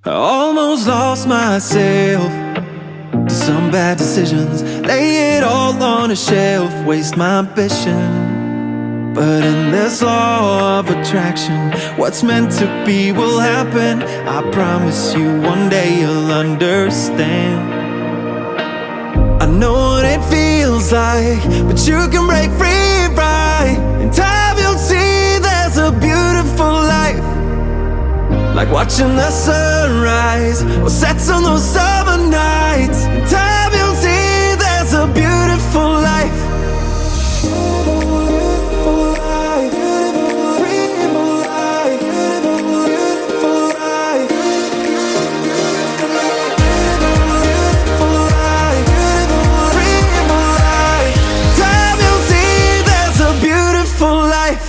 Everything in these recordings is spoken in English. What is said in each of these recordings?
I almost lost myself to some bad decisions. Lay it all on a shelf, waste my ambition. But in this law of attraction, what's meant to be will happen. I promise you one day you'll understand. I know what it feels like, but you can break free right. In time you'll see there's a beautiful life, like watching the sunrise or sets on those summer nights. In time you'll see there's a beautiful life. Beautiful life, beautiful life, beautiful life, beautiful life, beautiful life. In time you'll see there's a beautiful life.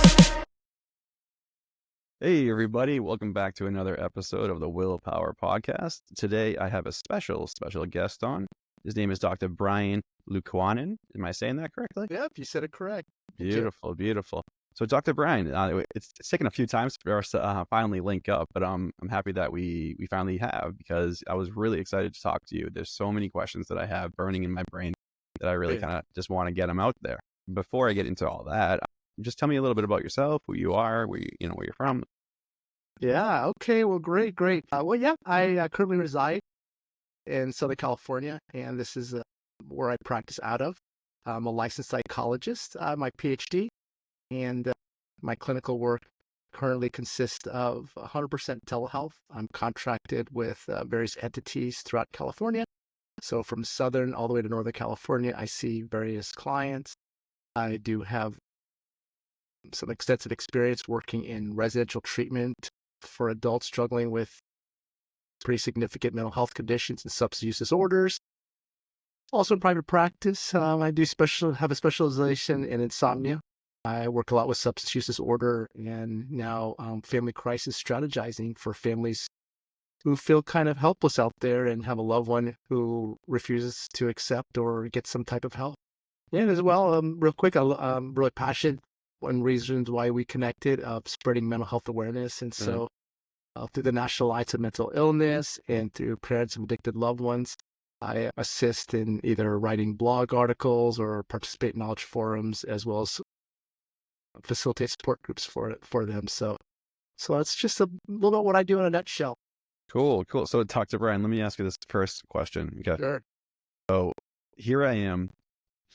Hey everybody, welcome back to another episode of the Willpower podcast. Today I have a special guest on. His name is Dr. Brian Licuanan. Am I saying that correctly? Yep, you said it correct. Beautiful, beautiful. So Dr. Brian, it's taken a few times for us to finally link up, but I'm happy that we finally have, because I was really excited to talk to you. There's so many questions that I have burning in my brain that I really kind of just want to get them out there. Before I get into all that, just tell me a little bit about yourself, who you are, where you're from. Yeah, okay, well, great. I currently reside in Southern California, and this is where I practice out of. I'm a licensed psychologist, my PhD, and my clinical work currently consists of 100% telehealth. I'm contracted with various entities throughout California. So from Southern all the way to Northern California, I see various clients. I do have some extensive experience working in residential treatment for adults struggling with pretty significant mental health conditions and substance use disorders. Also in private practice, I do have a specialization in insomnia. I work a lot with substance use disorder and now family crisis strategizing for families who feel kind of helpless out there and have a loved one who refuses to accept or get some type of help. And as well, real quick, I'm really passionate. One reasons why we connected of spreading mental health awareness. And so through the National Alliance of Mental Illness and through parents of addicted loved ones, I assist in either writing blog articles or participate in knowledge forums, as well as facilitate support groups for them. So that's just a little bit what I do in a nutshell. Cool. So Dr. Brian, let me ask you this first question. Okay. Sure. So here I am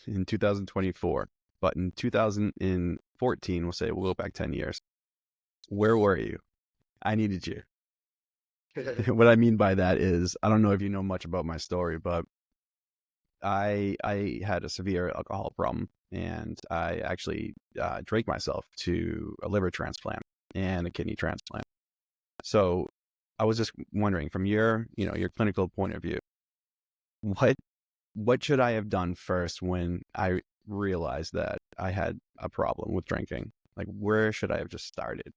in 2024. But in 2014, we'll go back 10 years. Where were you? I needed you. What I mean by that is, I don't know if you know much about my story, but I had a severe alcohol problem, and I actually drank myself to a liver transplant and a kidney transplant. So I was just wondering, from your clinical point of view, what should I have done first when I realized that I had a problem with drinking? Like, where should I have just started?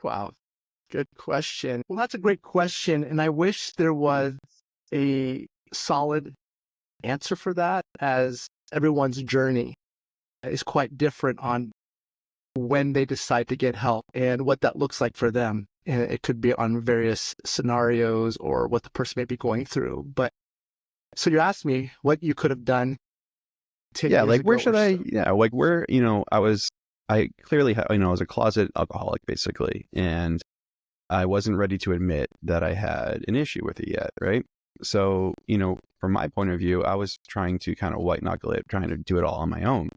Wow. Good question. Well, that's a great question. And I wish there was a solid answer for that, as everyone's journey is quite different on when they decide to get help and what that looks like for them. And it could be on various scenarios or what the person may be going through. But so you asked me what you could have done 10 years like, where ago should or I, so. like, where, I clearly, I was a closet alcoholic, basically, and I wasn't ready to admit that I had an issue with it yet, right? So, from my point of view, I was trying to kind of white knuckle it, trying to do it all on my own,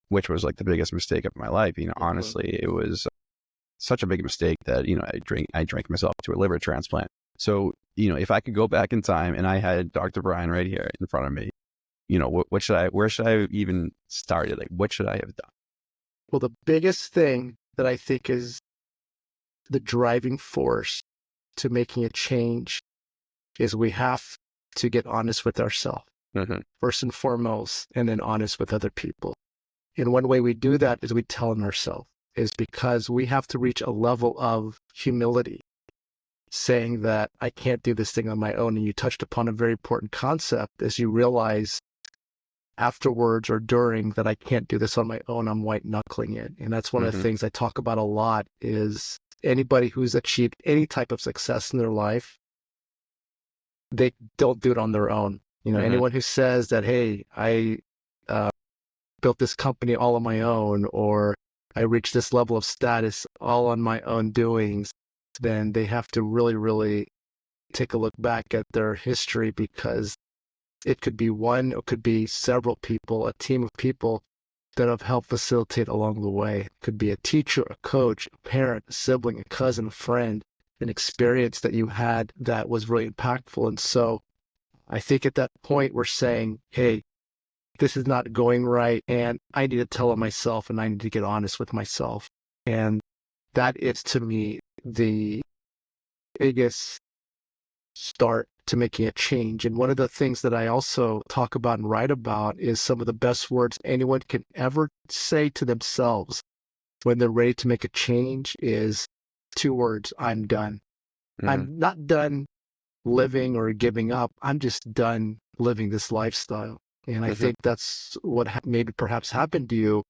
which was like the biggest mistake of my life. Honestly, it was such a big mistake that, I drank myself to a liver transplant. So, if I could go back in time and I had Dr. Brian right here in front of me, where should I have even started? Like, what should I have done? Well, the biggest thing that I think is the driving force to making a change is we have to get honest with ourselves, first and foremost, and then honest with other people. And one way we do that is we tell them ourselves, is because we have to reach a level of humility, saying that I can't do this thing on my own. And you touched upon a very important concept as you realize afterwards or during that I can't do this on my own. I'm white knuckling it. And that's one of the things I talk about a lot, is anybody who's achieved any type of success in their life, they don't do it on their own. Anyone who says that, hey, I built this company all on my own, or I reached this level of status all on my own doings, then they have to really, really take a look back at their history, because it could be one, it could be several people, a team of people that have helped facilitate along the way. It could be a teacher, a coach, a parent, a sibling, a cousin, a friend, an experience that you had that was really impactful. And so I think at that point we're saying, hey, this is not going right, and I need to tell it myself, and I need to get honest with myself. And that is, to me, the biggest start to making a change. And one of the things that I also talk about and write about is some of the best words anyone can ever say to themselves when they're ready to make a change is 2 words: I'm done. I'm not done living or giving up. I'm just done living this lifestyle. And I think that's what maybe perhaps happened to you,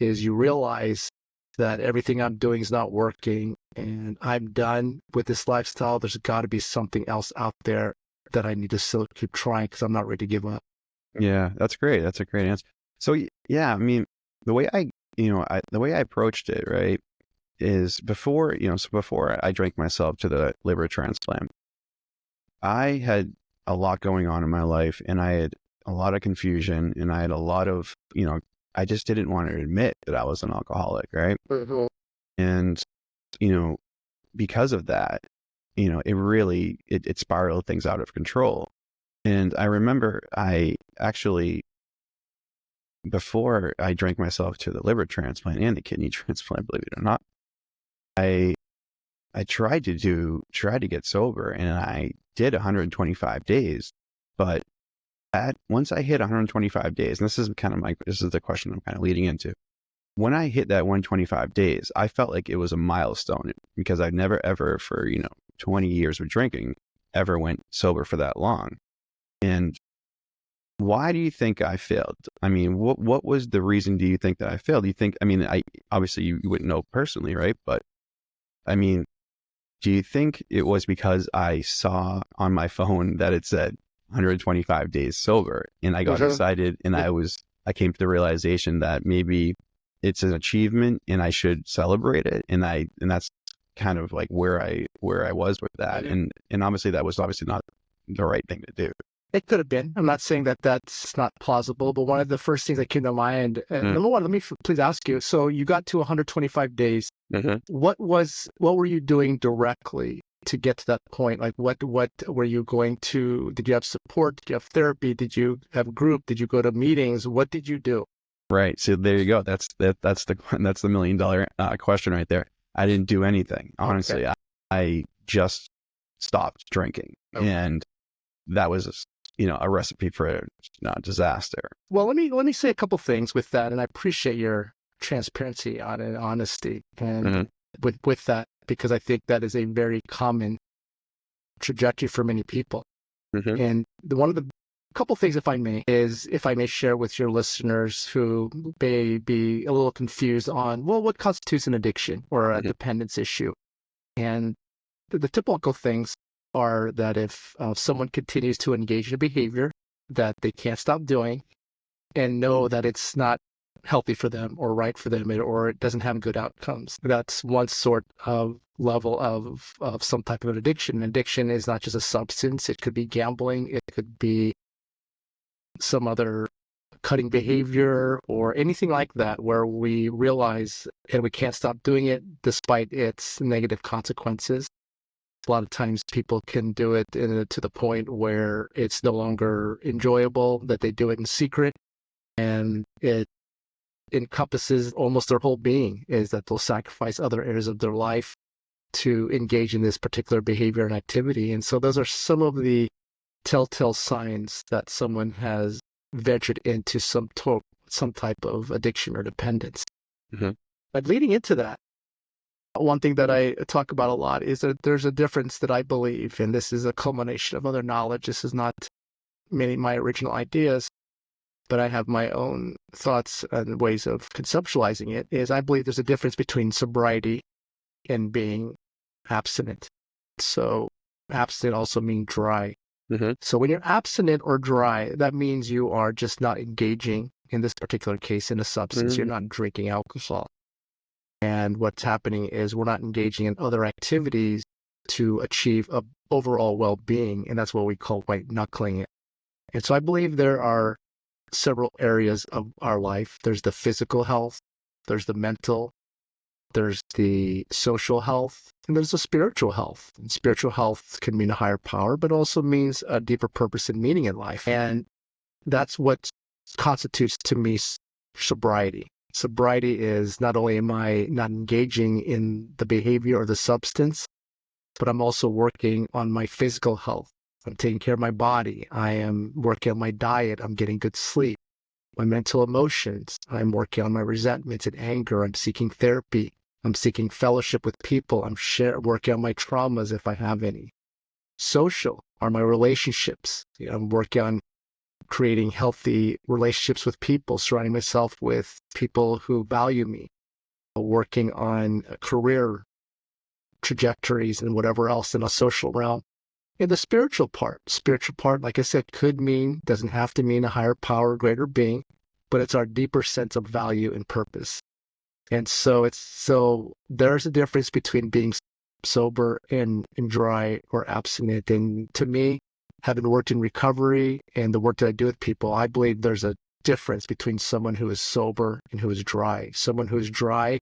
is you realize that everything I'm doing is not working, and I'm done with this lifestyle. There's got to be something else out there that I need to still keep trying, because I'm not ready to give up. Yeah, that's great. That's a great answer. So yeah, I mean, the way the way I approached it, right, is before I drank myself to the liver transplant, I had a lot going on in my life, and I had a lot of confusion, and I had a lot of, I just didn't want to admit that I was an alcoholic, right? And, because of that, it really, it spiraled things out of control. And I remember I actually, before I drank myself to the liver transplant and the kidney transplant, believe it or not, I tried to get sober, and I did 125 days, but once I hit 125 days, and this is the question I'm kind of leading into. When I hit that 125 days, I felt like it was a milestone, because I've never ever, for 20 years of drinking, ever went sober for that long. And why do you think I failed? I mean, what was the reason do you think that I failed? Do you think, obviously you wouldn't know personally, right? But I mean, do you think it was because I saw on my phone that it said 125 days sober, and I got excited, and I came to the realization that maybe it's an achievement and I should celebrate it, and that's kind of like where I was with that, and obviously that was obviously not the right thing to do. It could have been. I'm not saying that that's not plausible, but one of the first things that came to mind, number one, let me please ask you. So you got to 125 days. What were you doing directly to get to that point? Like, what were you going to? Did you have support? Did you have therapy? Did you have a group? Did you go to meetings? What did you do? Right. So there you go. That's the $1 million question right there. I didn't do anything, honestly. Okay. I just stopped drinking, and that was a recipe for a disaster. Well, let me say a couple things with that, and I appreciate your transparency and honesty and with that, because I think that is a very common trajectory for many people. And one of the couple things, if I may share with your listeners who may be a little confused on, well, what constitutes an addiction or a dependence issue. And the typical things are that if someone continues to engage in a behavior that they can't stop doing, and know that it's not healthy for them or right for them, or it doesn't have good outcomes, that's one sort of level of some type of addiction. Addiction is not just a substance. It could be gambling. It could be some other cutting behavior or anything like that, where we realize and we can't stop doing it despite its negative consequences. A lot of times people can do it to the point where it's no longer enjoyable, that they do it in secret, and it encompasses almost their whole being, is that they'll sacrifice other areas of their life to engage in this particular behavior and activity. And so those are some of the telltale signs that someone has ventured into some type of addiction or dependence. But leading into that, one thing that I talk about a lot is that there's a difference that I believe, and this is a culmination of other knowledge. This is not many of my original ideas, but I have my own thoughts and ways of conceptualizing it, is I believe there's a difference between sobriety and being abstinent. So abstinent also means dry. Mm-hmm. So when you're abstinent or dry, that means you are just not engaging, in this particular case, in a substance. You're not drinking alcohol. And what's happening is we're not engaging in other activities to achieve a overall well-being, and that's what we call white knuckling it. And so I believe there are several areas of our life. There's the physical health, there's the mental, there's the social health, and there's the spiritual health. And spiritual health can mean a higher power, but also means a deeper purpose and meaning in life. And that's what constitutes to me sobriety. Sobriety is not only am I not engaging in the behavior or the substance, but I'm also working on my physical health. I'm taking care of my body. I am working on my diet. I'm getting good sleep. My mental emotions. I'm working on my resentments and anger. I'm seeking therapy. I'm seeking fellowship with people. I'm working on my traumas if I have any. Social are my relationships. I'm working on creating healthy relationships with people, surrounding myself with people who value me, working on career trajectories and whatever else in a social realm. In the spiritual part, like I said, doesn't have to mean a higher power, greater being, but it's our deeper sense of value and purpose. And so there's a difference between being sober and dry or abstinent. And to me, having worked in recovery and the work that I do with people, I believe there's a difference between someone who is sober and who is dry. Someone who is dry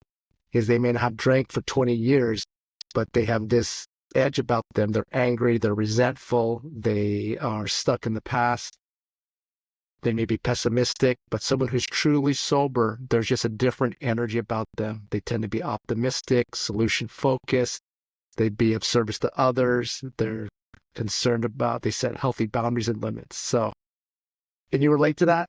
is they may not have drank for 20 years, but they have this edge about them. They're angry, they're resentful, they are stuck in the past. They may be pessimistic, but someone who's truly sober, there's just a different energy about them. They tend to be optimistic, solution focused. They'd be of service to others. They're concerned about, they set healthy boundaries and limits. So, can you relate to that?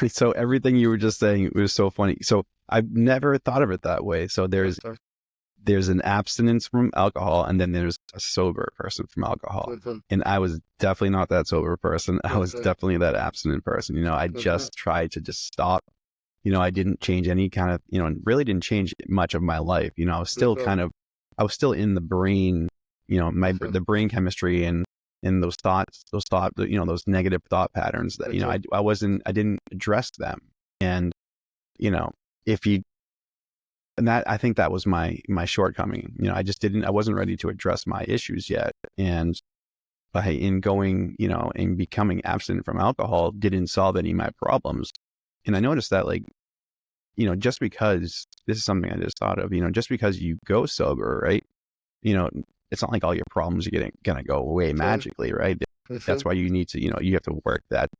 So everything you were just saying, it was so funny. So I've never thought of it that way. So there's an abstinence from alcohol, and then there's a sober person from alcohol. Mm-hmm. And I was definitely not that sober person. I was Mm-hmm. definitely that abstinent person. I just tried to just stop. I didn't change any kind of, really didn't change much of my life. I was still I was still in the brain, the brain chemistry and those thoughts, those negative thought patterns that, I didn't address them. And, I think that was my shortcoming. I wasn't ready to address my issues yet. And in going, and becoming abstinent from alcohol didn't solve any of my problems. And I noticed that, just because, this is something I just thought of, just because you go sober, right? It's not like all your problems are gonna go away magically, right? That's why you need to, you have to work that.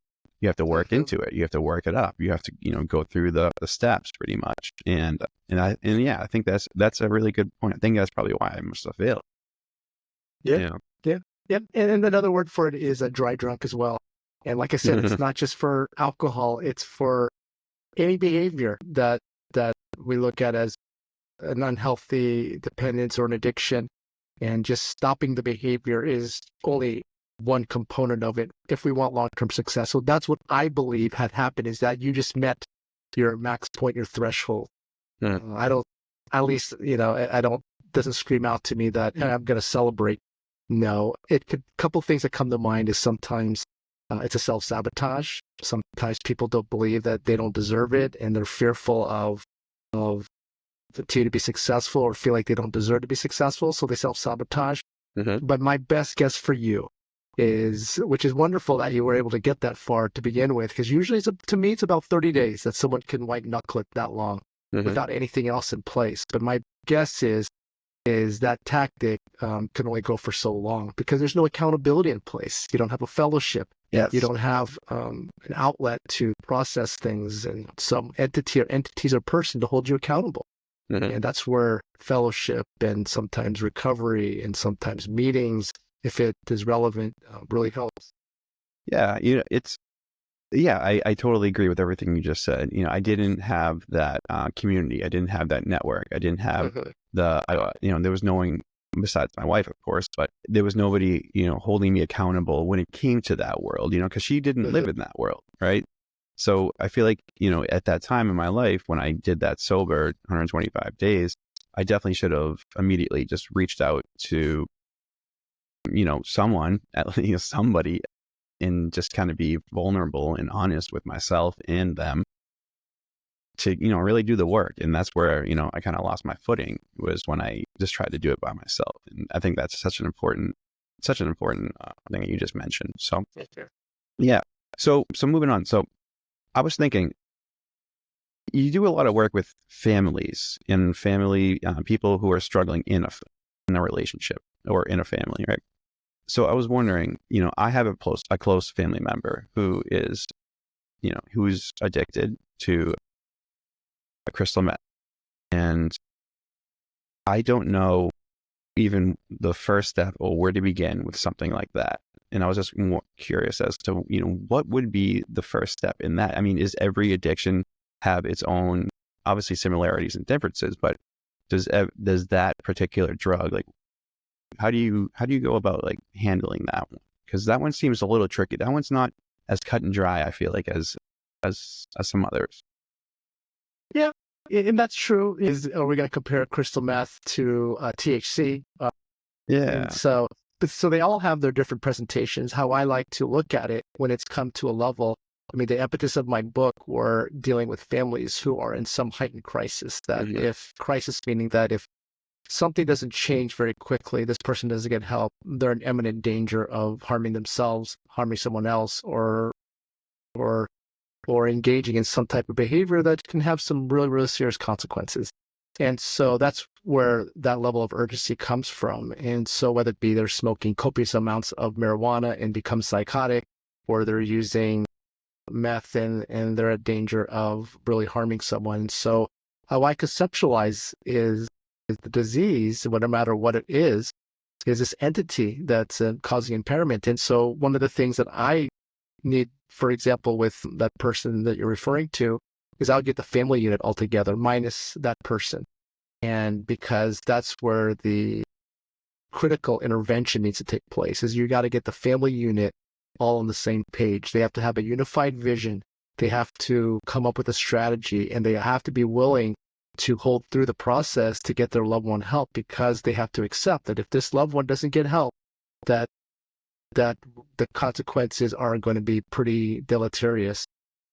You have to work into it. You have to work it up. You have to, go through the steps pretty much. And I think that's a really good point. I think that's probably why I must have failed. Yeah. And another word for it is a dry drunk as well. And like I said, it's not just for alcohol. It's for any behavior that we look at as an unhealthy dependence or an addiction. And just stopping the behavior is only one component of it if we want long-term success. So that's what I believe had happened, is that you just met your max point, your threshold. I don't, at least, doesn't scream out to me that I'm going to celebrate. No, couple things that come to mind is sometimes it's a self-sabotage. Sometimes people don't believe that they don't deserve it, and they're fearful of to be successful, or feel like they don't deserve to be successful, so they self-sabotage. But my best guess for you is, which is wonderful that you were able to get that far to begin with, because usually to me it's about 30 days that someone can white knuckle it that long without anything else in place. But my guess is that tactic can only go for so long, because there's no accountability in place. You don't have a fellowship. Yes. You don't have an outlet to process things, and some entity or entities or person to hold you accountable. And that's where fellowship and sometimes recovery and sometimes meetings, if it is relevant, really helps. Yeah, I totally agree with everything you just said. I didn't have that community. I didn't have that network. I didn't have there was no one besides my wife, of course, but there was nobody, holding me accountable when it came to that world, because she didn't live in that world, right? So I feel like, at that time in my life, when I did that sober 125 days, I definitely should have immediately just reached out to, someone, at least somebody, and just kind of be vulnerable and honest with myself and them to, really do the work. And that's where, I kind of lost my footing, was when I just tried to do it by myself. And I think that's such an important thing that you just mentioned. So, yeah. So moving on. So I was thinking, you do a lot of work with families and family people who are struggling in a relationship or in a family, right? So I was wondering, I have a close family member who is, who's addicted to a crystal meth, and I don't know even the first step or where to begin with something like that. And I was just more curious as to, what would be the first step in that? I mean, is every addiction have its own, obviously, similarities and differences, but does that particular drug, like, how do you go about like handling that one? Because that one seems a little tricky. That one's not as cut and dry, I feel like, as some others. Yeah, and that's true. Are we going to compare crystal meth to THC? Yeah. And so they all have their different presentations. How I like to look at it when it's come to a level, I mean, the impetus of my book were dealing with families who are in some heightened crisis. That meaning that if something doesn't change very quickly, this person doesn't get help, they're in imminent danger of harming themselves, harming someone else, or engaging in some type of behavior that can have some really, really serious consequences. And so that's where that level of urgency comes from. And so whether it be they're smoking copious amounts of marijuana and become psychotic, or they're using meth and they're at danger of really harming someone. So how I conceptualize is the disease, no matter what it is this entity that's causing impairment. And so one of the things that I need, for example, with that person that you're referring to, is I'll get the family unit altogether minus that person. And because that's where the critical intervention needs to take place, is you got to get the family unit all on the same page. They have to have a unified vision. They have to come up with a strategy, and they have to be willing to hold through the process to get their loved one help, because they have to accept that if this loved one doesn't get help, that the consequences are going to be pretty deleterious.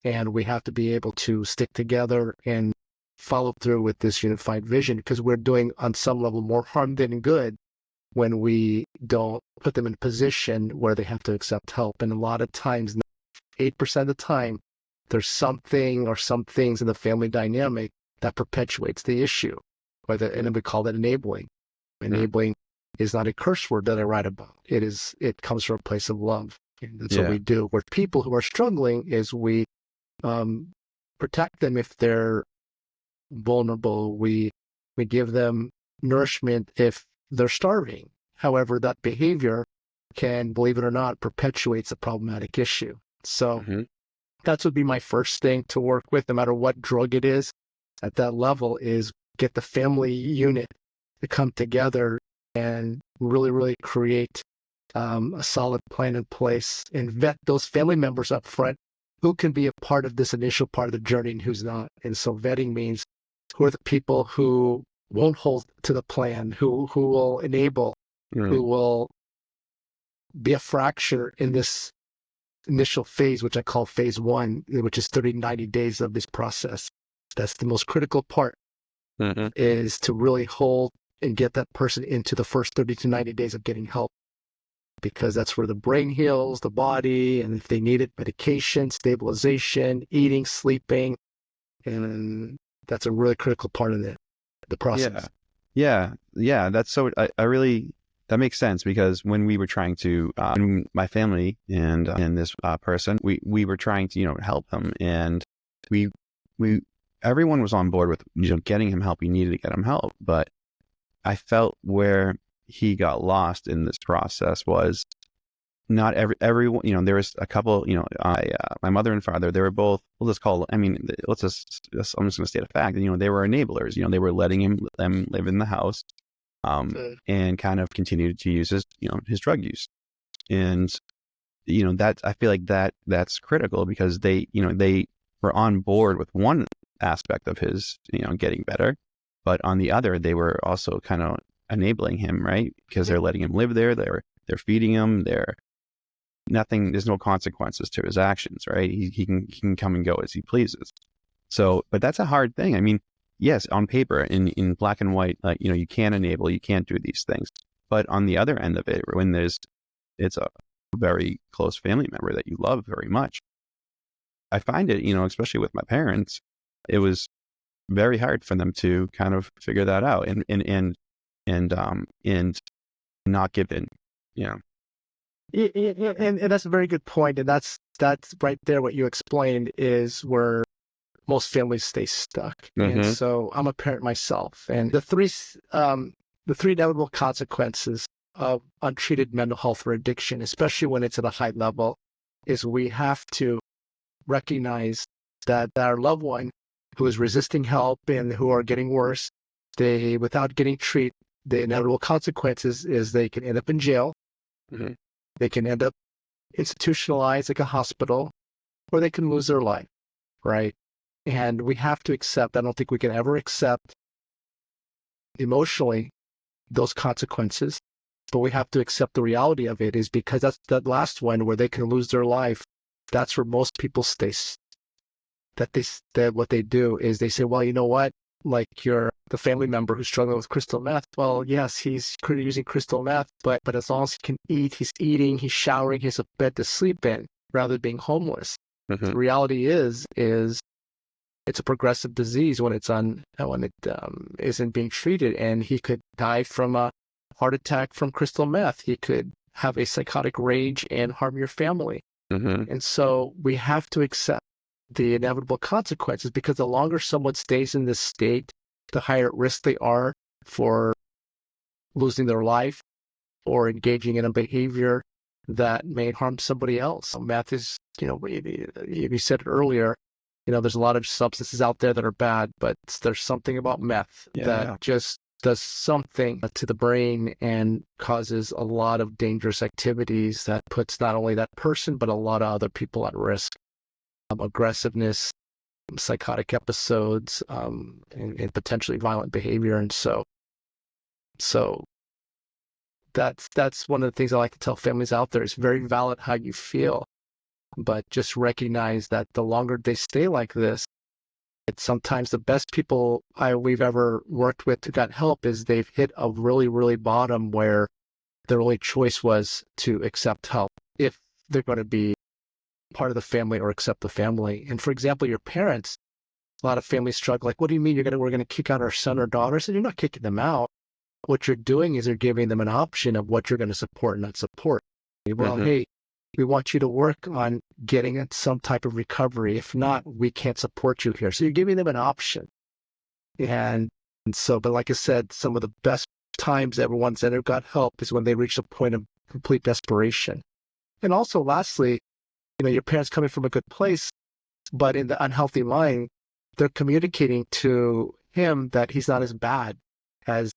And we have to be able to stick together and follow through with this unified vision, because we're doing on some level more harm than good when we don't put them in a position where they have to accept help. And a lot of times, 8% of the time, there's something or some things in the family dynamic that perpetuates the issue, and we call that enabling. Enabling is not a curse word that I write about. It comes from a place of love. And that's what we do. With people who are struggling, is we protect them if they're vulnerable. We give them nourishment if they're starving. However, that behavior can, believe it or not, perpetuates a problematic issue. So that would be my first thing to work with, no matter what drug it is. At that level, is get the family unit to come together and really, really create a solid plan in place, and vet those family members up front who can be a part of this initial part of the journey and who's not. And so vetting means who are the people who won't hold to the plan, who will enable, who will be a fracture in this initial phase, which I call phase 1, which is 30 to 90 days of this process. That's the most critical part, is to really hold and get that person into the first 30 to 90 days of getting help, because that's where the brain heals, the body, and if they need it, medication, stabilization, eating, sleeping, and that's a really critical part of the process. Yeah. That's so. I really, that makes sense, because when we were trying to, my family and this person, we were trying to help him, and we everyone was on board with getting him help. He needed to get him help, but I felt where he got lost in this process was not everyone, there was a couple, my mother and father, they were both, I'm just going to state a fact, they were enablers, they were letting them live in the house, and kind of continued to use his drug use. And, that, I feel like that's critical, because they were on board with one aspect of his, getting better, But on the other, they were also kind of enabling him, right? Because they're letting him live there. They're feeding him. There's no consequences to his actions, right? He can come and go as he pleases. So, but that's a hard thing. I mean, yes, on paper, in black and white, you can't enable, you can't do these things. But on the other end of it, when it's a very close family member that you love very much, I find it, especially with my parents, it was very hard for them to kind of figure that out and not give in, And that's a very good point. And that's right there. What you explained is where most families stay stuck. And so I'm a parent myself, and the three inevitable consequences of untreated mental health or addiction, especially when it's at a high level, is we have to recognize that our loved one who is resisting help and who are getting worse, without getting treated, the inevitable consequences is they can end up in jail. They can end up institutionalized like a hospital, or they can lose their life, right? And we have to accept, I don't think we can ever accept emotionally those consequences, but we have to accept the reality of it, is because that's that last one where they can lose their life. That's where most people stay. What they do is they say, well, you know what? Like the family member who's struggling with crystal meth. Well, yes, he's using crystal meth, but as long as he can eat, he's eating, he's showering, he has a bed to sleep in, rather than being homeless. The reality is it's a progressive disease when it isn't being treated, and he could die from a heart attack from crystal meth. He could have a psychotic rage and harm your family. And so we have to accept the inevitable consequences, because the longer someone stays in this state, the higher at risk they are for losing their life or engaging in a behavior that may harm somebody else. Meth is, you said it earlier, there's a lot of substances out there that are bad, but there's something about meth that just does something to the brain and causes a lot of dangerous activities that puts not only that person, but a lot of other people at risk. Aggressiveness, psychotic episodes, and potentially violent behavior. And so that's one of the things I like to tell families out there. It's very valid how you feel, but just recognize that the longer they stay like this, it's sometimes the best people we've ever worked with who got help is they've hit a really, really bottom where their only choice was to accept help if they're going to be part of the family or accept the family. And for example, your parents, a lot of families struggle. Like, what do you mean we're going to kick out our son or daughter? I said, you're not kicking them out. What you're doing is you're giving them an option of what you're going to support and not support. Well, hey, we want you to work on getting some type of recovery. If not, we can't support you here. So you're giving them an option. And so, but like I said, some of the best times everyone's ever got help is when they reach a point of complete desperation. And also, lastly, your parents coming from a good place, but in the unhealthy mind, they're communicating to him that he's not as bad as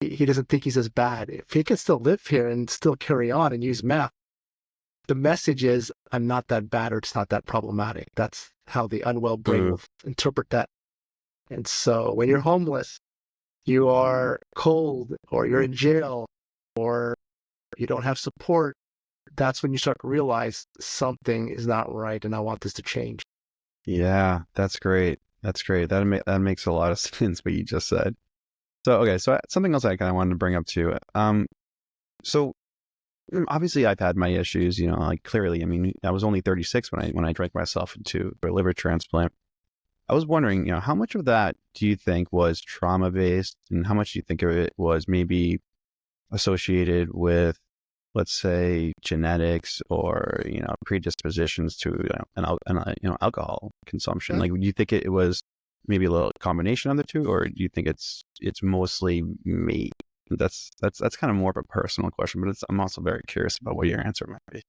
he doesn't think he's as bad. If he can still live here and still carry on and use meth, the message is, I'm not that bad, or it's not that problematic. That's how the unwell brain will interpret that. And so when you're homeless, you are cold, or you're in jail, or you don't have support, that's when you start to realize something is not right, and I want this to change. Yeah, that's great. That's great. That makes a lot of sense what you just said. So something else I kind of wanted to bring up too. So obviously I've had my issues, like clearly. I mean, I was only 36 when I drank myself into a liver transplant. I was wondering, how much of that do you think was trauma based, and how much do you think of it was maybe associated with, let's say, genetics or predispositions to alcohol consumption? Like, do you think it was maybe a little combination of the two, or do you think it's mostly me? That's kind of more of a personal question, but I'm also very curious about what your answer might be.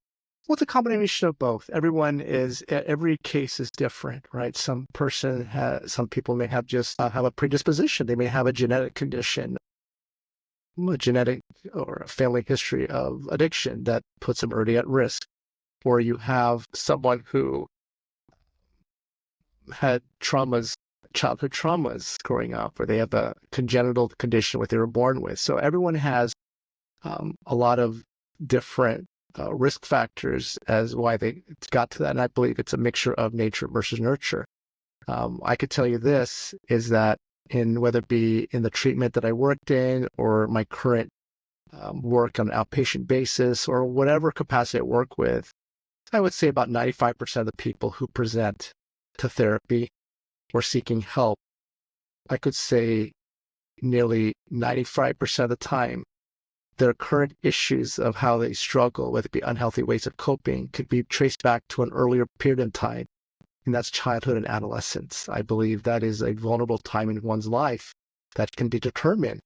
Well, it's a combination of both. Every case is different, right? Some people may have just have a predisposition. They may have a genetic condition, a genetic or a family history of addiction that puts them already at risk. Or you have someone who had traumas childhood traumas growing up, or they have a congenital condition what they were born with. So everyone has a lot of different risk factors as why they got to that. And I believe it's a mixture of nature versus nurture. I could tell you this is that in whether it be in the treatment that I worked in or my current work on an outpatient basis or whatever capacity I work with, I would say about 95% of the people who present to therapy or seeking help, I could say nearly 95% of the time, their current issues of how they struggle, whether it be unhealthy ways of coping, could be traced back to an earlier period in time, and that's childhood and adolescence. I believe that is a vulnerable time in one's life that can determine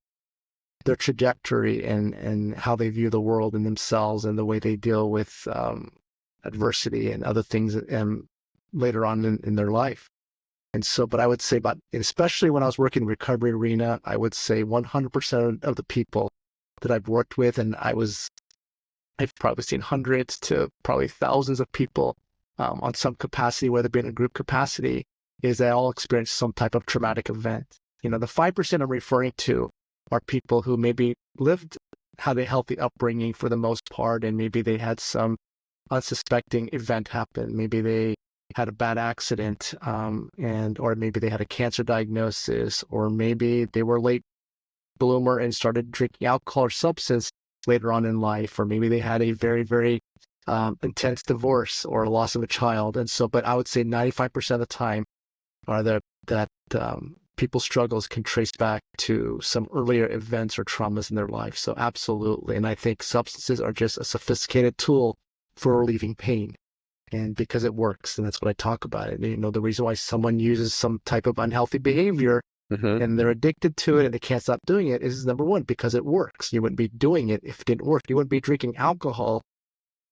their trajectory and how they view the world and themselves and the way they deal with adversity and other things later on in their life. And so, but I would say especially when I was working in the recovery arena, I would say 100% of the people that I've worked with, and I've probably seen hundreds to probably thousands of people on some capacity, whether it be in a group capacity, is they all experience some type of traumatic event. The 5% I'm referring to are people who maybe had a healthy upbringing for the most part, and maybe they had some unsuspecting event happen. Maybe they had a bad accident, or maybe they had a cancer diagnosis, or maybe they were late bloomer and started drinking alcohol or substance later on in life, or maybe they had a very, very intense divorce or loss of a child. And so, but I would say 95% of the time are that people's struggles can trace back to some earlier events or traumas in their life. So absolutely. And I think substances are just a sophisticated tool for relieving pain. And because it works, and that's what I talk about it. The reason why someone uses some type of unhealthy behavior and they're addicted to it and they can't stop doing it is number one, because it works. You wouldn't be doing it if it didn't work. You wouldn't be drinking alcohol,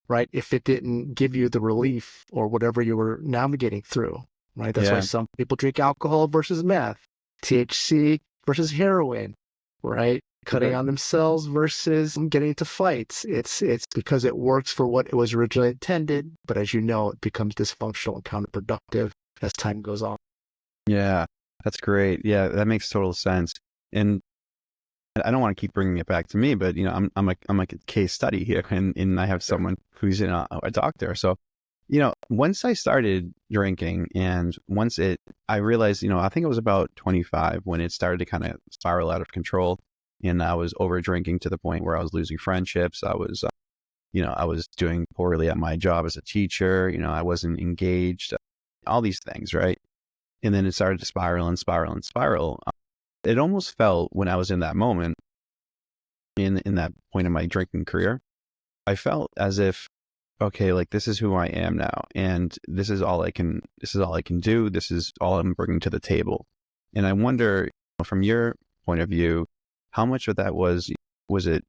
right, if it didn't give you the relief or whatever you were navigating through, right? That's why some people drink alcohol versus meth, THC versus heroin, right? Cutting on themselves versus getting into fights. It's because it works for what it was originally intended, but as you know, it becomes dysfunctional and counterproductive as time goes on. Yeah, that's great. Yeah, that makes total sense. And I don't want to keep bringing it back to me, but I'm like a case study here, and I have someone who's a doctor. So, once I started drinking, and I realized, I think it was about 25 when it started to kind of spiral out of control, and I was over drinking to the point where I was losing friendships. I was, I was doing poorly at my job as a teacher. I wasn't engaged, all these things, right? And then it started to spiral and spiral and spiral. It almost felt when I was in that moment, in that point in my drinking career, I felt as if, okay, like this is who I am now, and this is all I can do. This is all I'm bringing to the table. And I wonder, from your point of view, how much of that was it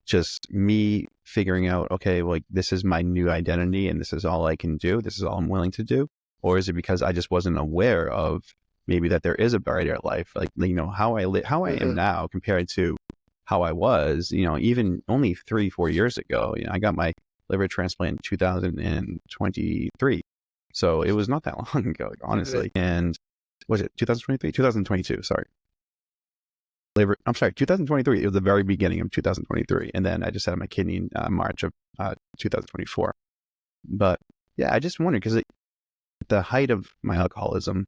just me figuring out, okay, like this is my new identity and this is all I can do. This is all I'm willing to do. Or is it because I just wasn't aware of maybe that there is a brighter life, like, how I am now compared to how I was, even only 3-4 years ago. I got my liver transplant in 2023. So it was not that long ago, honestly. And was it 2023? 2022, sorry. 2023. It was the very beginning of 2023. And then I just had my kidney in March of 2024. But yeah, I just wondered, because at the height of my alcoholism,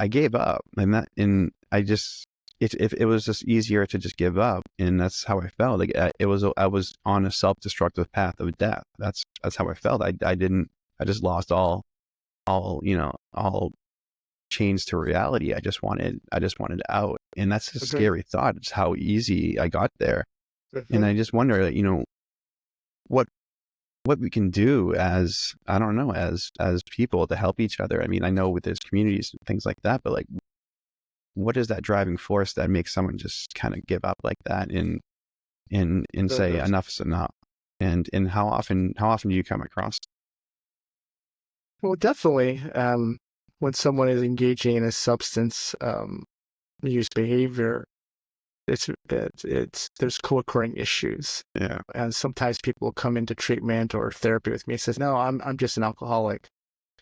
I gave up, and I just, it was just easier to just give up. And that's how I felt. Like I was on a self-destructive path of death. That's how I felt. I just lost all chains to reality. I just wanted out. And that's a scary thought. It's how easy I got there. And I just wonder, what we can do as people to help each other. I mean, I know with there's communities and things like that, but like, what is that driving force that makes someone just kind of give up like that and say enough is enough? And how often do you come across? Well, definitely, when someone is engaging in a substance use behavior, there's co-occurring issues. Yeah. And sometimes people come into treatment or therapy with me and says, no, I'm just an alcoholic.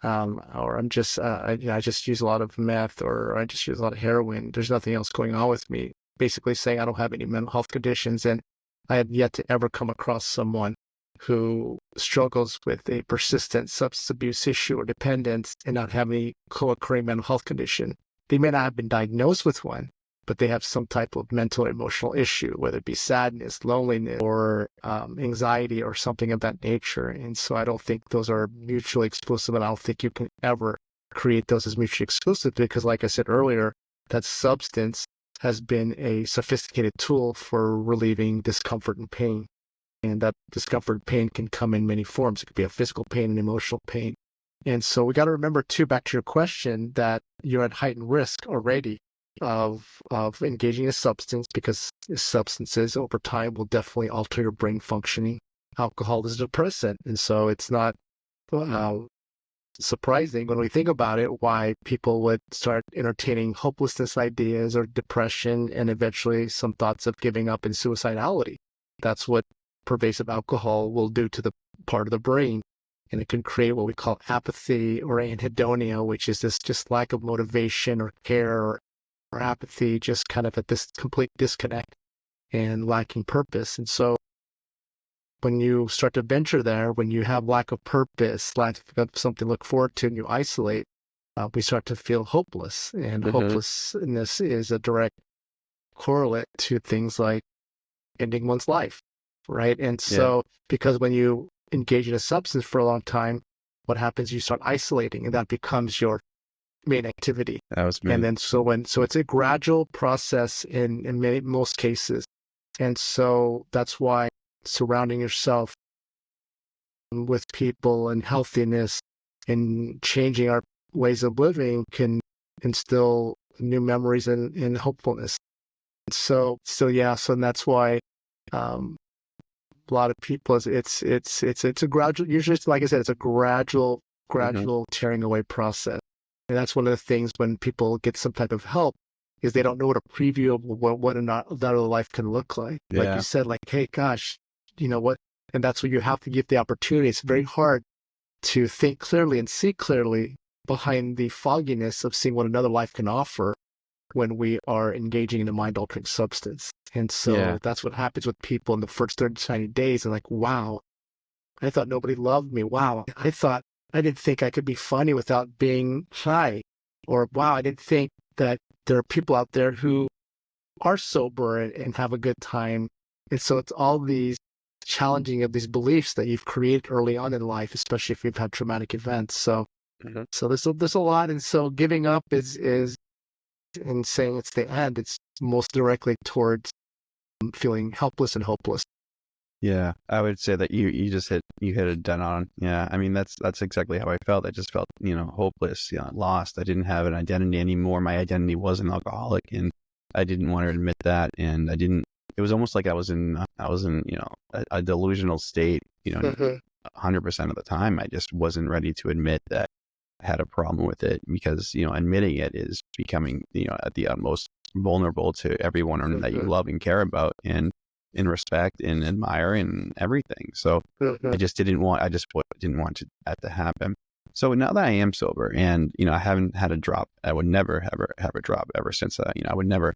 or I'm just, I just use a lot of meth, or I just use a lot of heroin. There's nothing else going on with me. Basically saying I don't have any mental health conditions. And I have yet to ever come across someone who struggles with a persistent substance abuse issue or dependence and not have any co-occurring mental health condition. They may not have been diagnosed with one, but they have some type of mental or emotional issue, whether it be sadness, loneliness, or anxiety, or something of that nature. And so I don't think those are mutually exclusive, and I don't think you can ever create those as mutually exclusive, because like I said earlier, that substance has been a sophisticated tool for relieving discomfort and pain. And that discomfort and pain can come in many forms. It could be a physical pain and emotional pain. And so we got to remember too, back to your question, that you're at heightened risk already of engaging a substance, because substances over time will definitely alter your brain functioning. Alcohol is a depressant, and so it's not surprising when we think about it why people would start entertaining hopelessness ideas or depression, and eventually some thoughts of giving up and suicidality. That's what pervasive alcohol will do to the part of the brain. And it can create what we call apathy or anhedonia, which is this just lack of motivation or care, or apathy, just kind of at this complete disconnect and lacking purpose. And so when you start to venture there, when you have lack of purpose, lack of something to look forward to, and you isolate, we start to feel hopeless. And hopelessness is a direct correlate to things like ending one's life, right? And so because when you engage in a substance for a long time, what happens? You start isolating, and that becomes your main activity. That was me. And then so it's a gradual process in most cases. And so that's why surrounding yourself with people and healthiness and changing our ways of living can instill new memories and hopefulness. So that's why a lot of people, it's a gradual, usually it's, like I said, it's a gradual tearing away process. And that's one of the things when people get some type of help, is they don't know what a preview of what another life can look like. Yeah. Like you said, like, hey, gosh, you know what? And that's what you have to give the opportunity. It's very hard to think clearly and see clearly behind the fogginess of seeing what another life can offer when we are engaging in a mind-altering substance. And so that's what happens with people in the first 30 to 90 days. And like, wow, I thought nobody loved me. Wow, I didn't think I could be funny without being high. Or wow, I didn't think that there are people out there who are sober and have a good time. And so it's all these challenging of these beliefs that you've created early on in life, especially if you've had traumatic events. So there's a lot. And so giving up is and saying it's the end, it's most directly towards feeling helpless and hopeless. Yeah, I would say that you hit it dead on. Yeah, I mean that's exactly how I felt. I just felt hopeless, lost. I didn't have an identity anymore. My identity was an alcoholic, and I didn't want to admit that. And I didn't. It was almost like I was in a delusional state. 100% of the time, I just wasn't ready to admit that I had a problem with it, because admitting it is becoming at the utmost vulnerable to everyone that you love and care about and respect and admire and everything. So I just didn't want that to happen. So now that I am sober and I haven't had a drop, I would never have a drop ever since. I would never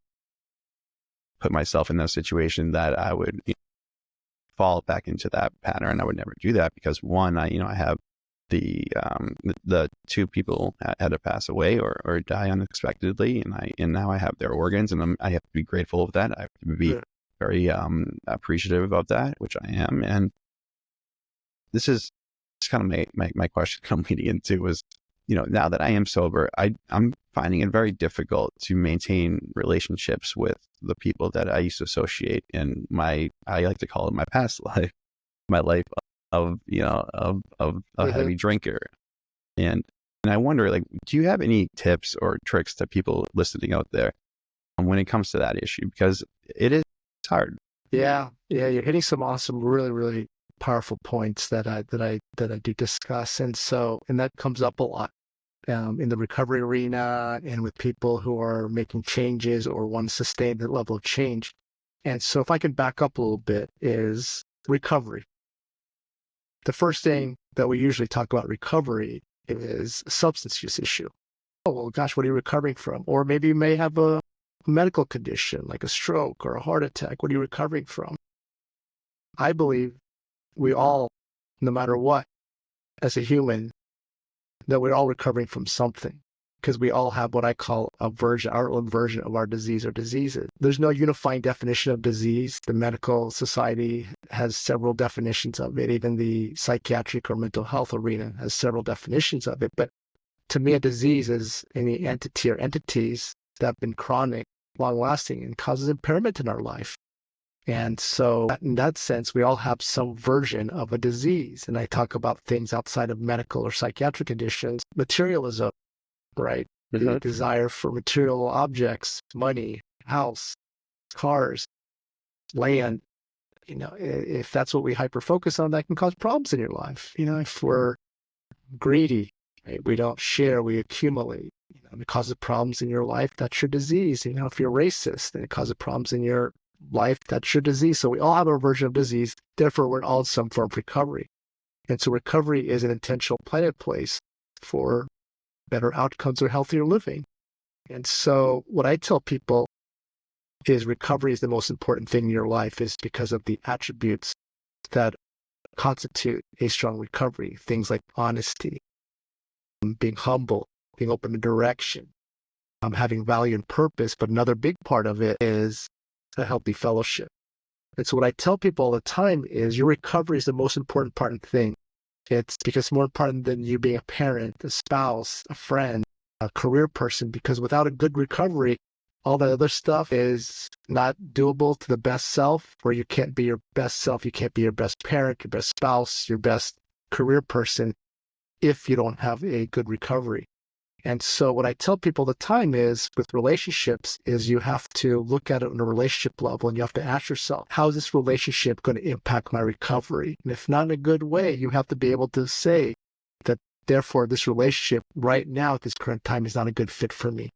put myself in that situation that I would fall back into that pattern. I would never do that, because one, I have the two people had to pass away or die unexpectedly, and now I have their organs, and I have to be grateful of that. I have to be very appreciative of that, which I am. And this is kind of my question I'm leading into was, now that I am sober, I'm finding it very difficult to maintain relationships with the people that I used to associate in I like to call it my past life, my life of a heavy drinker. And I wonder, like, do you have any tips or tricks to people listening out there when it comes to that issue? Because it is hard. Yeah, you're hitting some awesome, really, really powerful points that I do discuss. And that comes up a lot in the recovery arena and with people who are making changes or want to sustain that level of change. And so if I can back up a little bit, is recovery. The first thing that we usually talk about recovery is a substance use issue. Oh, well, gosh, what are you recovering from? Or maybe you may have a medical condition like a stroke or a heart attack. What are you recovering from? I believe we all, no matter what, as a human, that we're all recovering from something, because we all have what I call our own version of our disease or diseases. There's no unifying definition of disease. The medical society has several definitions of it. Even the psychiatric or mental health arena has several definitions of it. But to me, a disease is any entity or entities that have been chronic, long-lasting, and causes impairment in our life. And so in that sense, we all have some version of a disease. And I talk about things outside of medical or psychiatric conditions, materialism, right? The desire for material objects, money, house, cars, land. If that's what we hyper-focus on, that can cause problems in your life. If we're greedy, right? We don't share, we accumulate. It causes problems in your life. That's your disease. If you're racist, then it causes problems in your life. That's your disease. So we all have our version of disease. Therefore, we're all in some form of recovery. And so recovery is an intentional planned place for better outcomes or healthier living. And so what I tell people is recovery is the most important thing in your life, is because of the attributes that constitute a strong recovery. Things like honesty, being humble, being open to direction, having value and purpose. But another big part of it is a healthy fellowship. And so what I tell people all the time is your recovery is the most important thing. It's because it's more important than you being a parent, a spouse, a friend, a career person, because without a good recovery, all that other stuff is not doable to the best self, where you can't be your best self. You can't be your best parent, your best spouse, your best career person if you don't have a good recovery. And so what I tell people all the time is with relationships is you have to look at it on a relationship level, and you have to ask yourself, how is this relationship going to impact my recovery? And if not in a good way, you have to be able to say that, therefore, this relationship right now at this current time is not a good fit for me.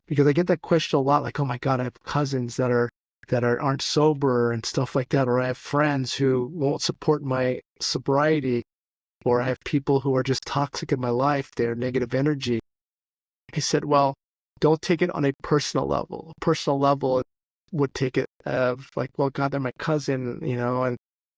Because I get that question a lot, like, oh my God, I have cousins that aren't sober and stuff like that, or I have friends who won't support my sobriety, or I have people who are just toxic in my life, they're negative energy. He said, well, don't take it on a personal level. A personal level would take it like, well, God, they're my cousin,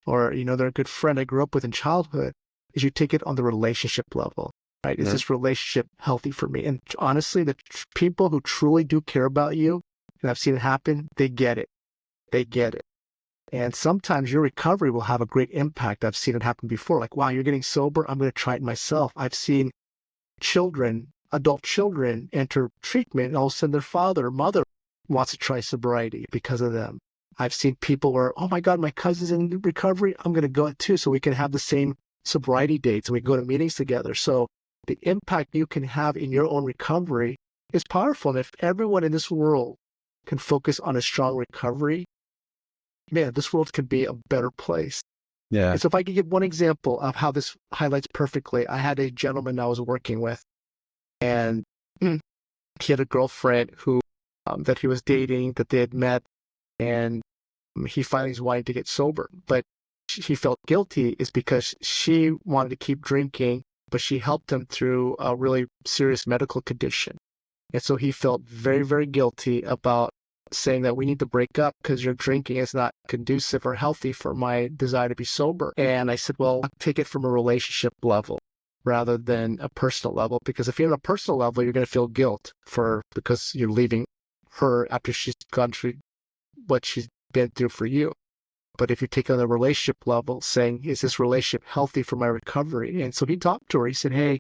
or they're a good friend I grew up with in childhood. Is you take it on the relationship level, right? Is this relationship healthy for me? And honestly, the people who truly do care about you, and I've seen it happen, they get it. They get it. And sometimes your recovery will have a great impact. I've seen it happen before. Like, wow, you're getting sober. I'm going to try it myself. I've seen adult children enter treatment, and all of a sudden their father or mother wants to try sobriety because of them. I've seen people where, oh my God, my cousin's in recovery, I'm going to go too, so we can have the same sobriety dates and we go to meetings together. So the impact you can have in your own recovery is powerful. And if everyone in this world can focus on a strong recovery, man, this world could be a better place. Yeah. And so if I could give one example of how this highlights perfectly, I had a gentleman I was working with, and he had a girlfriend who that he was dating, that they had met, and he finally was wanting to get sober. But he felt guilty is because she wanted to keep drinking, but she helped him through a really serious medical condition. And so he felt very, very guilty about saying that we need to break up because your drinking is not conducive or healthy for my desire to be sober. And I said, well, I'll take it from a relationship level rather than a personal level, because if you're on a personal level, you're going to feel guilt because you're leaving her after she's gone through what she's been through for you. But if you take it on a relationship level, saying, is this relationship healthy for my recovery? And so he talked to her. He said, hey,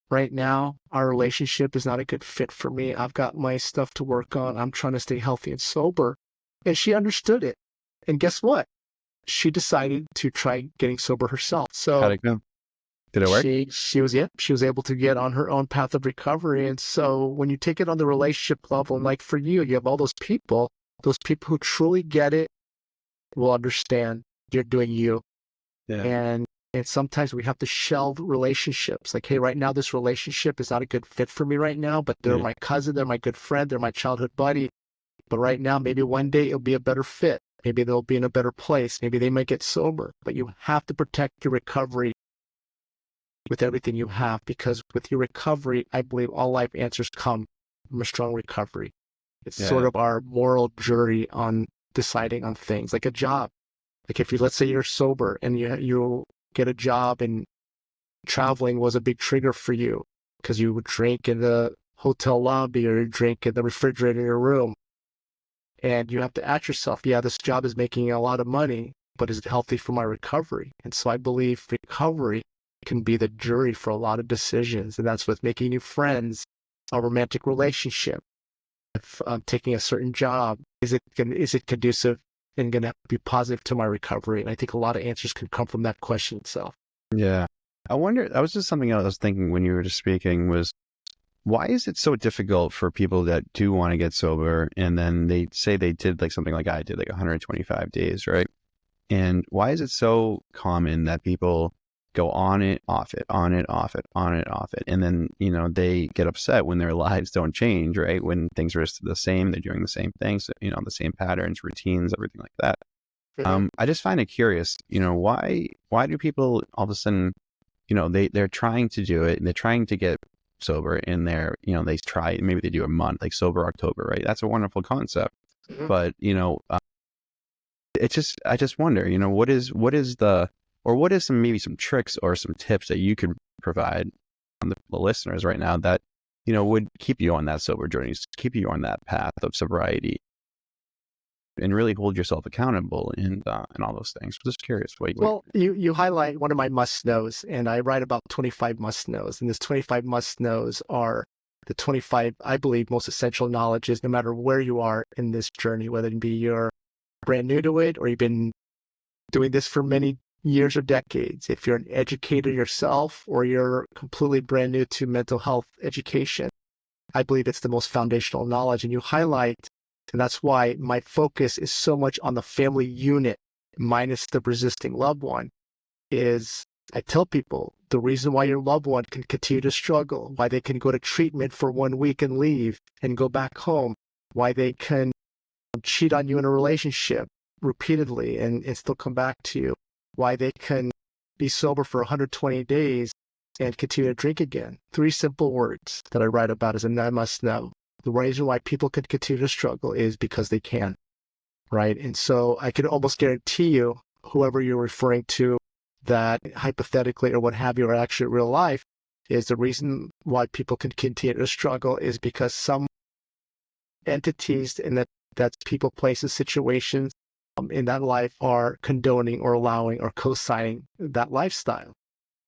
right now, our relationship is not a good fit for me. I've got my stuff to work on. I'm trying to stay healthy and sober. And she understood it. And guess what? She decided to try getting sober herself. So How'd it go? Did it work? She was able to get on her own path of recovery. And so when you take it on the relationship level, and like for you have all those people who truly get it will understand you're doing you. Yeah. And sometimes we have to shelve relationships. Like, hey, right now this relationship is not a good fit for me right now, but they're my cousin, they're my good friend, they're my childhood buddy. But right now, maybe one day it'll be a better fit. Maybe they'll be in a better place. Maybe they might get sober. But you have to protect your recovery with everything you have, because with your recovery, I believe all life answers come from a strong recovery. It's sort of our moral jury on deciding on things, like a job. Like if you, let's say you're sober and you get a job and traveling was a big trigger for you because you would drink in the hotel lobby or you drink in the refrigerator in your room. And you have to ask yourself, yeah, this job is making a lot of money, but is it healthy for my recovery? And so I believe recovery can be the jury for a lot of decisions. And that's with making new friends, a romantic relationship, if taking a certain job. Is it conducive and going to be positive to my recovery? And I think a lot of answers can come from that question itself. Yeah. I wonder, that was just something else I was thinking when you were just speaking was, why is it so difficult for people that do want to get sober and then they say they did like something like I did, like 125 days, right? And why is it so common that people go on it, off it, on it, off it, on it, off it? And then, they get upset when their lives don't change, right? When things are just the same, they're doing the same things, the same patterns, routines, everything like that. I just find it curious, why do people all of a sudden, they're trying to do it and they're trying to get sober and they try, maybe they do a month, like Sober October, right? That's a wonderful concept. But, I just wonder, what is maybe some tricks or some tips that you could provide on the listeners right now that, would keep you on that sober journey, keep you on that path of sobriety and really hold yourself accountable and all those things. I'm just curious. You highlight one of my must-knows, and I write about 25 must-knows, and this 25 must-knows are the 25, I believe, most essential knowledges, no matter where you are in this journey, whether it be you're brand new to it or you've been doing this for many years or decades. If you're an educator yourself or you're completely brand new to mental health education, I believe it's the most foundational knowledge. And you highlight, and that's why my focus is so much on the family unit minus the resisting loved one, is I tell people the reason why your loved one can continue to struggle, why they can go to treatment for 1 week and leave and go back home, why they can cheat on you in a relationship repeatedly and still come back to you, why they can be sober for 120 days and continue to drink again. 3 simple words that I write about as a I must know. The reason why people can continue to struggle is because they can, right? And so I can almost guarantee you, whoever you're referring to, that hypothetically or what have you, or actually real life, is the reason why people can continue to struggle is because some entities in that's people, places, situations in that life are condoning or allowing or co-signing that lifestyle,